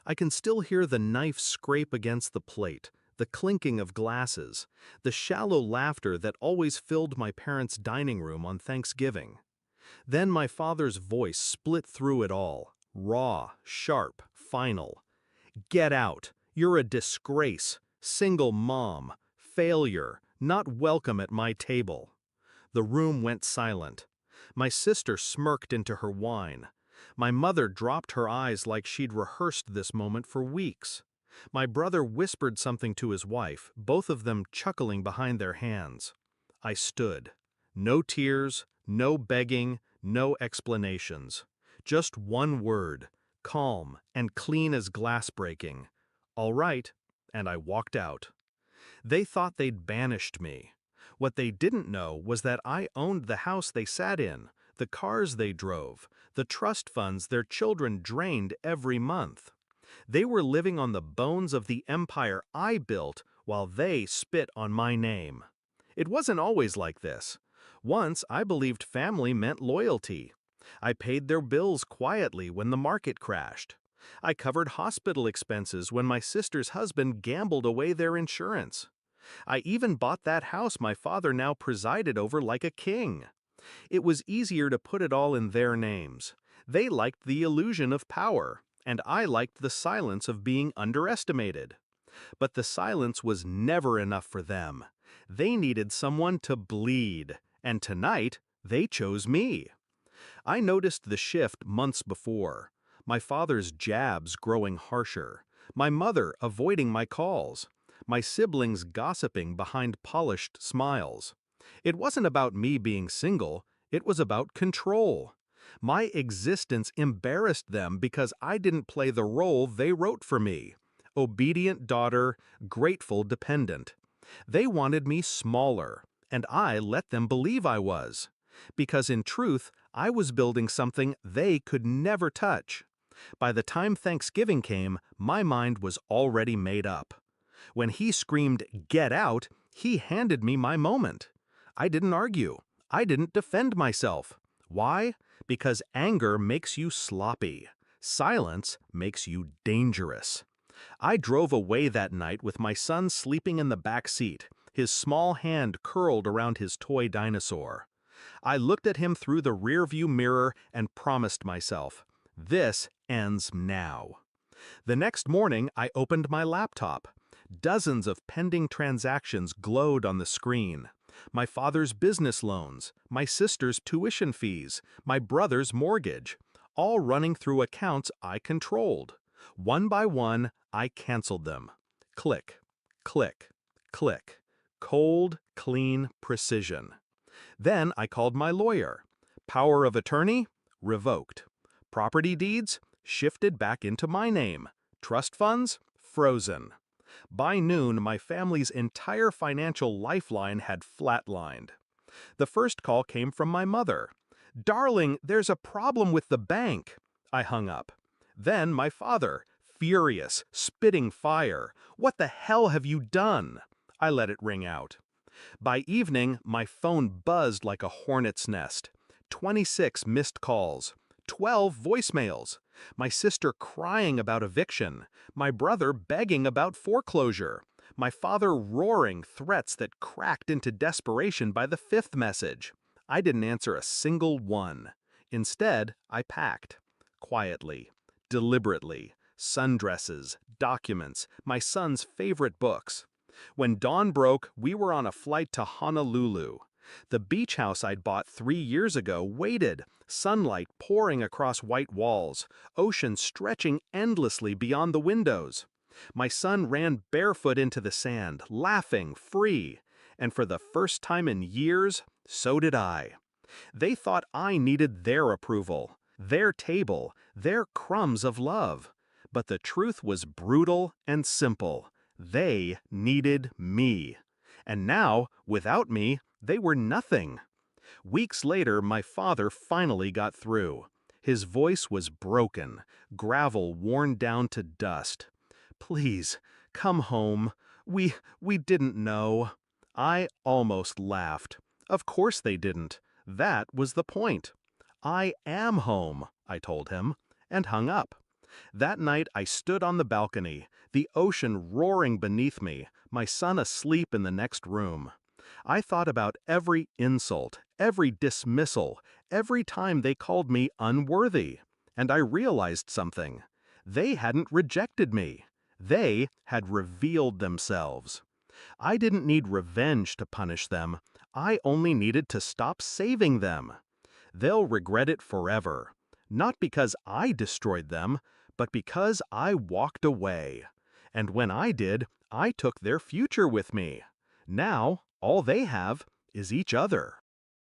I can still hear the knife scrape against the plate, the clinking of glasses, the shallow laughter that always filled my parents' dining room on Thanksgiving. Then my father's voice split through it all, raw, sharp, final. "Get out! You're a disgrace, single mom, failure, not welcome at my table." The room went silent. My sister smirked into her wine. My mother dropped her eyes like she'd rehearsed this moment for weeks. My brother whispered something to his wife, both of them chuckling behind their hands. I stood. No tears, no begging, no explanations. Just one word, calm and clean as glass breaking. "All right," and I walked out. They thought they'd banished me. What they didn't know was that I owned the house they sat in, the cars they drove, the trust funds their children drained every month. They were living on the bones of the empire I built while they spit on my name. It wasn't always like this. Once I believed family meant loyalty. I paid their bills quietly when the market crashed. I covered hospital expenses when my sister's husband gambled away their insurance. I even bought that house my father now presided over like a king. It was easier to put it all in their names. They liked the illusion of power, and I liked the silence of being underestimated. But the silence was never enough for them. They needed someone to bleed, and tonight they chose me. I noticed the shift months before. My father's jabs growing harsher, my mother avoiding my calls, my siblings gossiping behind polished smiles. It wasn't about me being single, it was about control. My existence embarrassed them because I didn't play the role they wrote for me. Obedient daughter, grateful dependent. They wanted me smaller, and I let them believe I was. Because in truth, I was building something they could never touch. By the time Thanksgiving came, my mind was already made up. When he screamed, "Get out!" he handed me my moment. I didn't argue. I didn't defend myself. Why? Because anger makes you sloppy. Silence makes you dangerous. I drove away that night with my son sleeping in the back seat, his small hand curled around his toy dinosaur. I looked at him through the rearview mirror and promised myself, this ends now. The next morning, I opened my laptop. Dozens of pending transactions glowed on the screen. My father's business loans, my sister's tuition fees, my brother's mortgage, all running through accounts I controlled. One by one, I canceled them. Click, click, click. Cold, clean precision. Then I called my lawyer. Power of attorney? Revoked. Property deeds? Shifted back into my name. Trust funds? Frozen. By noon, my family's entire financial lifeline had flatlined. The first call came from my mother. "Darling, there's a problem with the bank." I hung up. Then my father, furious, spitting fire. "What the hell have you done?" I let it ring out. By evening, my phone buzzed like a hornet's nest. 26 missed calls. 12 voicemails. My sister crying about eviction. My brother begging about foreclosure. My father roaring threats that cracked into desperation by the fifth message. I didn't answer a single one. Instead, I packed. Quietly. Deliberately. Sundresses, documents, my son's favorite books. When dawn broke, we were on a flight to Honolulu. The beach house I'd bought 3 years ago waited, sunlight pouring across white walls, ocean stretching endlessly beyond the windows. My son ran barefoot into the sand, laughing, free. And for the first time in years, so did I. They thought I needed their approval, their table, their crumbs of love. But the truth was brutal and simple. They needed me. And now, without me, they were nothing. Weeks later, my father finally got through. His voice was broken, gravel worn down to dust. "Please, come home. We didn't know." I almost laughed. Of course they didn't. That was the point. "I am home," I told him, and hung up. That night I stood on the balcony, the ocean roaring beneath me, my son asleep in the next room. I thought about every insult, every dismissal, every time they called me unworthy. And I realized something. They hadn't rejected me. They had revealed themselves. I didn't need revenge to punish them. I only needed to stop saving them. They'll regret it forever. Not because I destroyed them, but because I walked away. And when I did, I took their future with me. Now, all they have is each other.